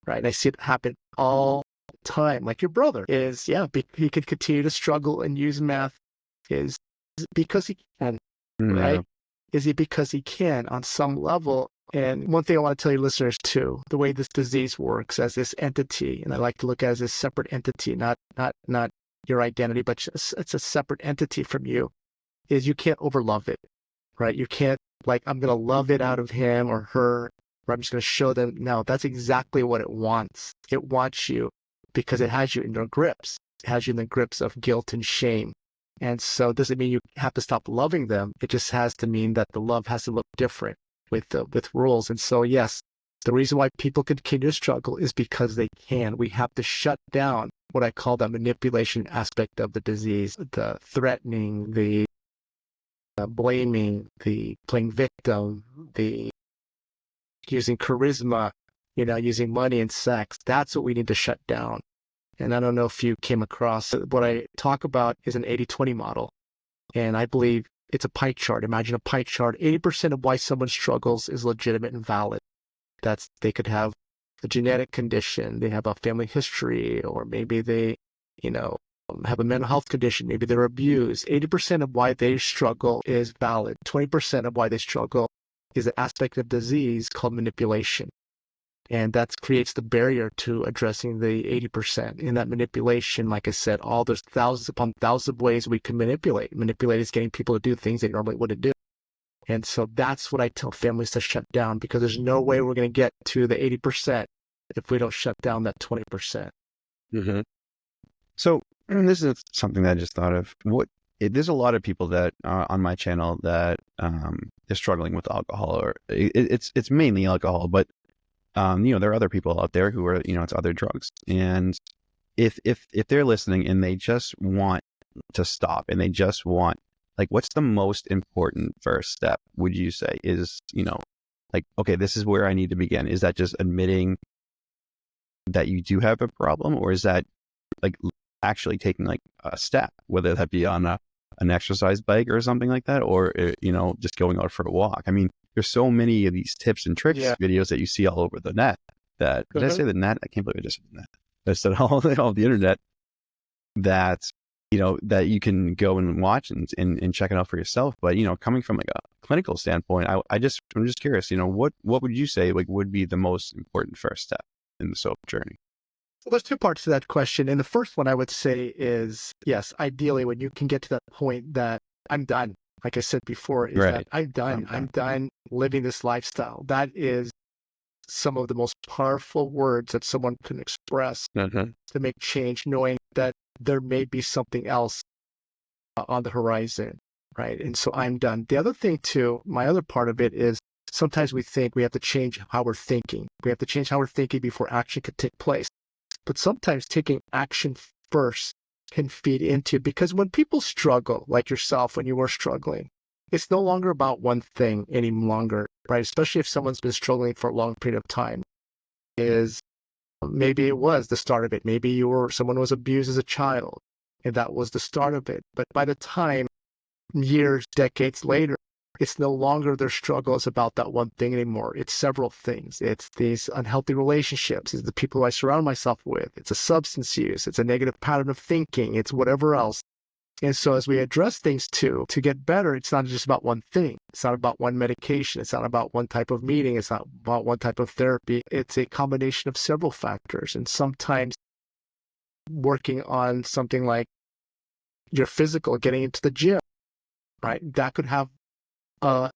right? And I see it happen all the time. Like your brother is, he could continue to struggle and use meth is because he can, right? Is it because he can on some level? And one thing I want to tell your listeners too, the way this disease works as this entity, and I like to look at it as a separate entity, not your identity, but it's a separate entity from you, is you can't overlove it, right? You can't, like, I'm going to love it out of him or her, or I'm just going to show them. No, that's exactly what it wants. It wants you because it has you in their grips. It has you in the grips of guilt and shame. And so it doesn't mean you have to stop loving them. It just has to mean that the love has to look different with rules. And so, yes, the reason why people continue to struggle is because they can. We have to shut down what I call the manipulation aspect of the disease, the threatening, the blaming, the playing victim, the using charisma, using money and sex. That's what we need to shut down. And I don't know if you came across what I talk about is an 80-20 model. And I believe it's a pie chart. Imagine a pie chart. 80% of why someone struggles is legitimate and valid. They could have a genetic condition, they have a family history, or maybe they, have a mental health condition, maybe they're abused. 80% of why they struggle is valid. 20% of why they struggle is an aspect of disease called manipulation. And that creates the barrier to addressing the 80%. In that manipulation, like I said, there's thousands upon thousands of ways we can manipulate. Manipulate is getting people to do things they normally wouldn't do. And so that's what I tell families to shut down, because there's no way we're going to get to the 80% if we don't shut down that 20%. Mm-hmm. So this is something that I just thought of. There's a lot of people that on my channel that they're struggling with alcohol, or it's mainly alcohol, but There are other people out there who are, it's other drugs. And if they're listening and they just want to stop and they just want, like, what's the most important first step, would you say is, like, okay, this is where I need to begin? Is that just admitting that you do have a problem, or is that like actually taking like a step, whether that be on an exercise bike or something like that, or, just going out for a walk? I mean, there's so many of these tips and tricks videos that you see all over the net that, did I say the net? I can't believe I just said net. I said all the internet that, that you can go and watch and check it out for yourself. But, coming from like a clinical standpoint, I'm just curious, what would you say like would be the most important first step in the sober journey? Well, there's two parts to that question. And the first one I would say is, yes, ideally, when you can get to that point that I'm done, like I said before, is that I'm done. I'm done living this lifestyle. That is some of the most powerful words that someone can express to make change, knowing that there may be something else on the horizon, right? And so I'm done. The other thing too, my other part of it is sometimes we think we have to change how we're thinking. We have to change how we're thinking before action could take place. But sometimes taking action first can feed into, because when people struggle, like yourself, when you were struggling, it's no longer about one thing any longer, right? Especially if someone's been struggling for a long period of time. Is maybe it was the start of it. Maybe someone was abused as a child, and that was the start of it. But by the time, years, decades later, it's no longer their struggles about that one thing anymore. It's several things. It's these unhealthy relationships. It's the people who I surround myself with. It's a substance use. It's a negative pattern of thinking. It's whatever else. And so as we address things to get better, it's not just about one thing. It's not about one medication. It's not about one type of meeting. It's not about one type of therapy. It's a combination of several factors. And sometimes working on something like your physical, getting into the gym, right? That could have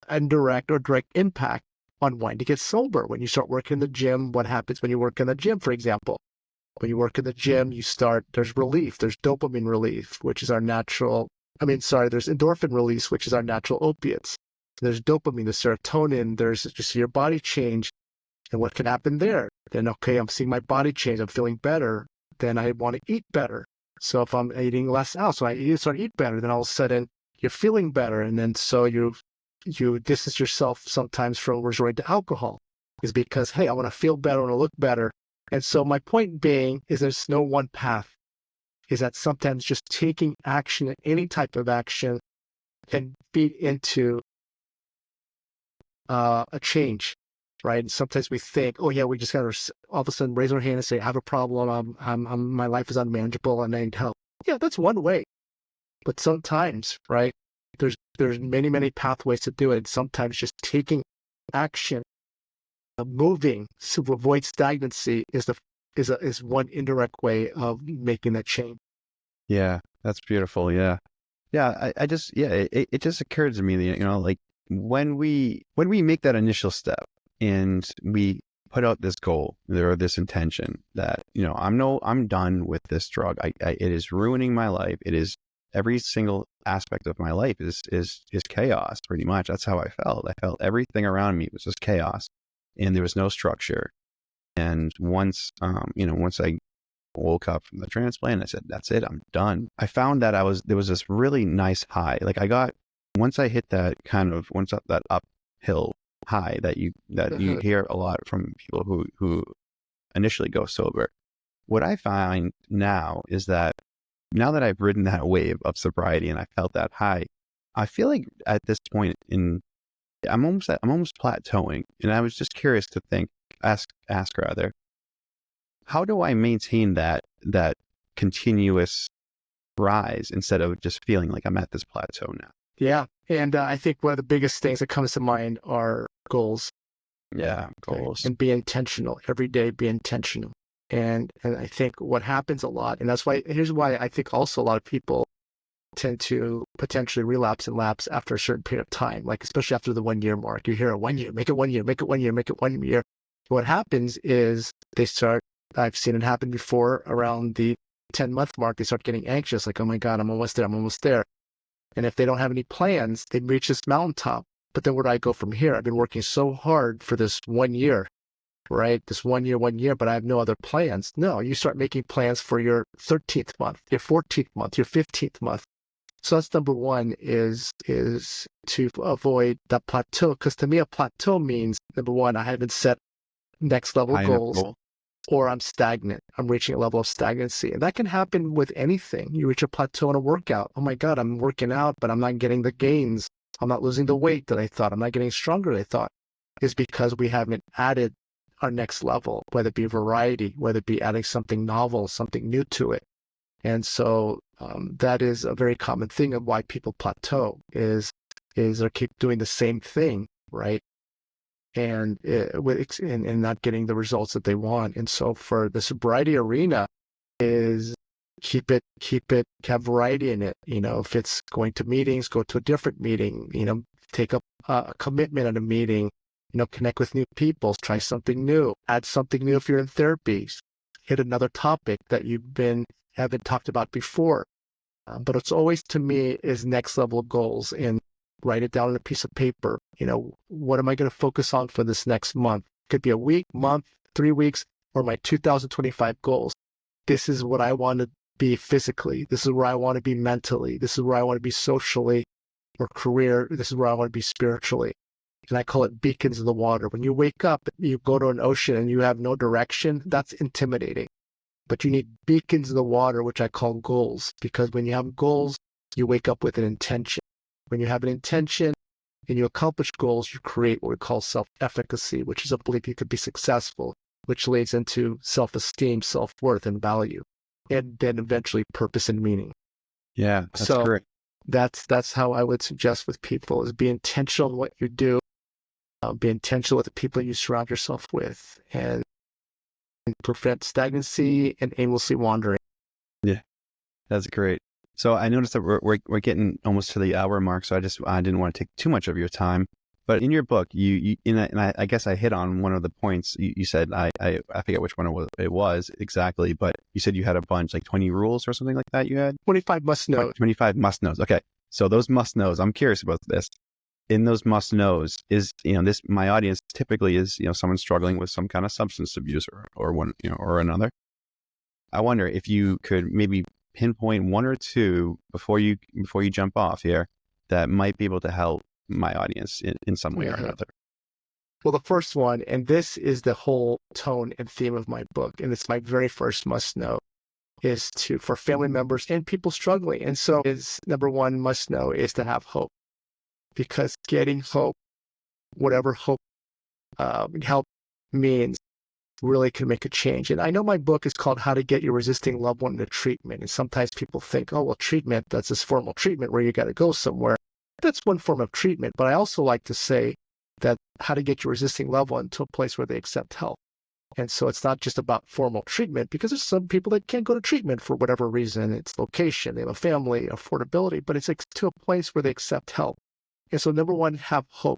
indirect or direct impact on wanting to get sober. When you start working in the gym, what happens when you work in the gym, for example? When you work in the gym, there's relief, there's dopamine relief, which is there's endorphin release, which is our natural opiates. There's dopamine, the serotonin, there's just your body change. And what can happen there? Then, okay, I'm seeing my body change, I'm feeling better, then I want to eat better. So if I'm eating less now, so I start to eat better, then all of a sudden you're feeling better. And then so you distance yourself sometimes from resorting to alcohol, is because, hey, I want to feel better, I want to look better. And so my point being is there's no one path, is that sometimes just taking action, any type of action, can feed into a change, right? And sometimes we think, oh yeah, we just got to all of a sudden raise our hand and say, I have a problem, my life is unmanageable and I need help. Yeah, that's one way. But sometimes, right, there's many, many pathways to do it. Sometimes just taking action, moving to avoid stagnancy is one indirect way of making that change. Yeah, that's beautiful. Yeah. It just occurred to me that, like when we make that initial step and we put out this goal or this intention that, I'm done with this drug. It is ruining my life. It is every single aspect of my life is chaos pretty much. That's how I felt. I felt everything around me was just chaos and there was no structure. And once I woke up from the transplant, I said, that's it, I'm done. I found that there was this really nice high. Like once I hit that uphill high that you hear a lot from people who initially go sober. What I find now is that now that I've ridden that wave of sobriety and I felt that high, I feel like at this point I'm almost plateauing. And I was just curious to ask rather, how do I maintain that continuous rise instead of just feeling like I'm at this plateau now? Yeah. And I think one of the biggest things that comes to mind are goals. Yeah, goals. And be intentional. Every day, be intentional. And I think what happens a lot, and here's why I think also a lot of people tend to potentially relapse and lapse after a certain period of time, like especially after the 1 year mark. You hear 1 year, make it 1 year, make it 1 year, make it 1 year. What happens is I've seen it happen before around the 10-month mark, they start getting anxious, like, oh my God, I'm almost there. And if they don't have any plans, they reach this mountaintop. But then where do I go from here? I've been working so hard for this 1 year. right? This 1 year, but I have no other plans. No, you start making plans for your 13th month, your 14th month, your 15th month. So that's number one is to avoid that plateau. Because to me, a plateau means, number one, I haven't set next level High enough goals, goal. or I'm stagnant. I'm reaching a level of stagnancy. And that can happen with anything. You reach a plateau in a workout. Oh my God, I'm working out, but I'm not getting the gains. I'm not losing the weight that I thought. I'm not getting stronger than I thought. It's because we haven't added our next level, whether it be variety, whether it be adding something novel, something new to it. And so that is a very common thing of why people plateau is they keep doing the same thing, right? And not getting the results that they want. And so for the sobriety arena is have variety in it. If it's going to meetings, go to a different meeting, take up a commitment at a meeting, connect with new people, try something new, add something new if you're in therapy, hit another topic that haven't talked about before. But it's always, to me, is next level goals, and write it down on a piece of paper. What am I going to focus on for this next month? Could be a week, month, 3 weeks, or my 2025 goals. This is what I want to be physically. This is where I want to be mentally. This is where I want to be socially or career. This is where I want to be spiritually. And I call it beacons in the water. When you wake up, you go to an ocean and you have no direction, that's intimidating. But you need beacons in the water, which I call goals, because when you have goals, you wake up with an intention. When you have an intention and you accomplish goals, you create what we call self-efficacy, which is a belief you could be successful, which leads into self-esteem, self-worth, and value, and then eventually purpose and meaning. Yeah, that's so great. That's how I would suggest with people is be intentional in what you do, be intentional with the people you surround yourself with, and prevent stagnancy and aimlessly wandering. Yeah, that's great. So I noticed that we're getting almost to the hour mark, so I didn't want to take too much of your time. But in your book, I guess I hit on one of the points you said. I forget which one it was exactly, but you said you had a bunch, like 20 rules or something like that. You had 25 must know. 25 must knows. Okay, so those must knows. I'm curious about this. In those must knows is my audience typically is someone struggling with some kind of substance abuse or one or another. I wonder if you could maybe pinpoint one or two before you jump off here that might be able to help my audience in some way or another. Well, the first one, and this is the whole tone and theme of my book, and it's my very first must know, is for family members and people struggling. And so is number one must know is to have hope, because getting hope, whatever hope help means, really can make a change. And I know my book is called How to Get Your Resisting Loved One into Treatment. And sometimes people think, oh, well, treatment, that's this formal treatment where you got to go somewhere. That's one form of treatment. But I also like to say that how to get your resisting loved one to a place where they accept help. And so it's not just about formal treatment, because there's some people that can't go to treatment for whatever reason. It's location, they have a family, affordability, but it's like to a place where they accept help. And so number one, have hope.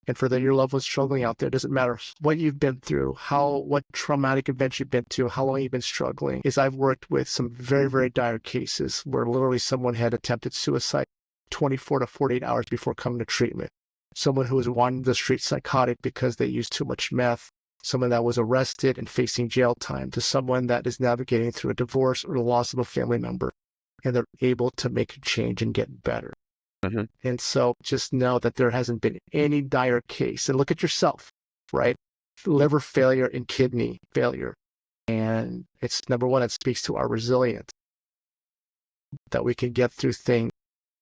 And for your loved ones struggling out there, it doesn't matter what you've been through, what traumatic events you've been through, how long you've been struggling. I've worked with some very, very dire cases where literally someone had attempted suicide 24 to 48 hours before coming to treatment. Someone who was wandering the street psychotic because they used too much meth. Someone that was arrested and facing jail time, to someone that is navigating through a divorce or the loss of a family member, and they're able to make a change and get better. Mm-hmm. And so just know that there hasn't been any dire case. And look at yourself, right? Liver failure and kidney failure. And it's number one, it speaks to our resilience, that we can get through things,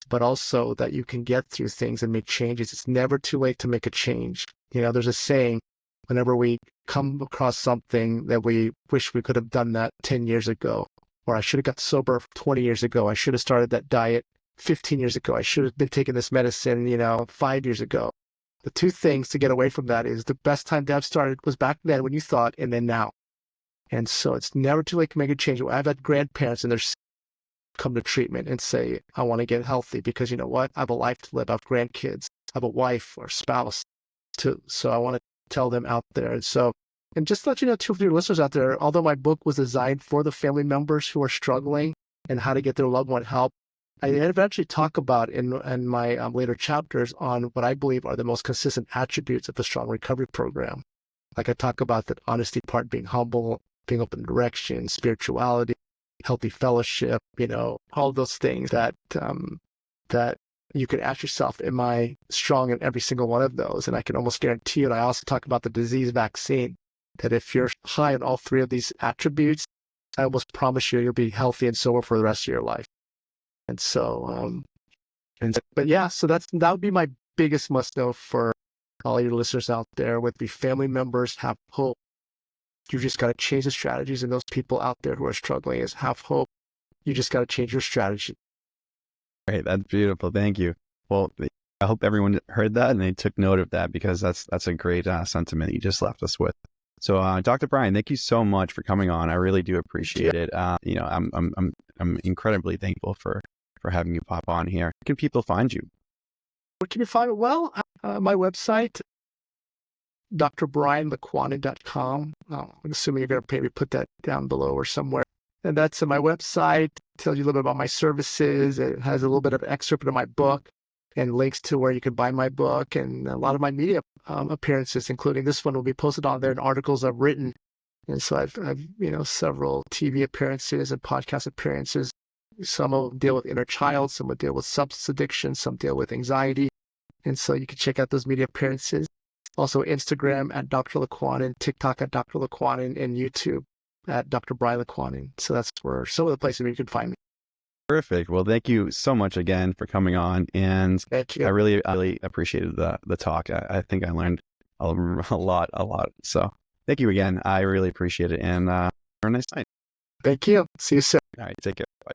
but also that you can get through things and make changes. It's never too late to make a change. There's a saying, whenever we come across something that we wish we could have done that 10 years ago, or I should have got sober 20 years ago, I should have started that diet 15 years ago, I should have been taking this medicine, 5 years ago. The two things to get away from that is the best time to have started was back then when you thought, and then now. And so it's never too late to make a change. I've had grandparents and they're come to treatment and say, I want to get healthy because you know what? I have a life to live. I have grandkids. I have a wife or spouse so I want to tell them out there. And just to let you know, too, for your listeners out there, although my book was designed for the family members who are struggling and how to get their loved one help, I eventually talk about in my later chapters on what I believe are the most consistent attributes of a strong recovery program. Like I talk about the honesty part, being humble, being open to direction, spirituality, healthy fellowship, all those things that that you can ask yourself, am I strong in every single one of those? And I can almost guarantee you, and I also talk about the disease vaccine, that if you're high in all three of these attributes, I almost promise you'll be healthy and sober for the rest of your life. And so, but yeah, so that would be my biggest must know for all your listeners out there. With the family members, have hope. You just got to change the strategies. And those people out there who are struggling is have hope. You just got to change your strategy. Great. That's beautiful. Thank you. Well, I hope everyone heard that and they took note of that, because that's a great sentiment you just left us with. So, Dr. Brian, thank you so much for coming on. I really do appreciate it. I'm incredibly thankful for having you pop on here. Where can people find you? Where can you find it? Well, my website, drbrianlicuanan.com. I'm assuming you're going to maybe put that down below or somewhere. And that's my website. Tells you a little bit about my services. It has a little bit of excerpt of my book and links to where you can buy my book, and a lot of my media appearances, including this one, will be posted on there, and articles I've written. And so I've several TV appearances and podcast appearances. Some will deal with inner child, some will deal with substance addiction, some deal with anxiety. And so you can check out those media appearances. Also Instagram at Dr. Licuanan, TikTok at Dr. Licuanan, and YouTube at Dr. Brian Licuanan. So that's where some of the places where you can find me. Perfect. Well, thank you so much again for coming on. And Thank you. I really appreciated the talk. I think I learned a lot. So thank you again. I really appreciate it. And have a nice night. Thank you. See you soon. All right. Take care. Bye.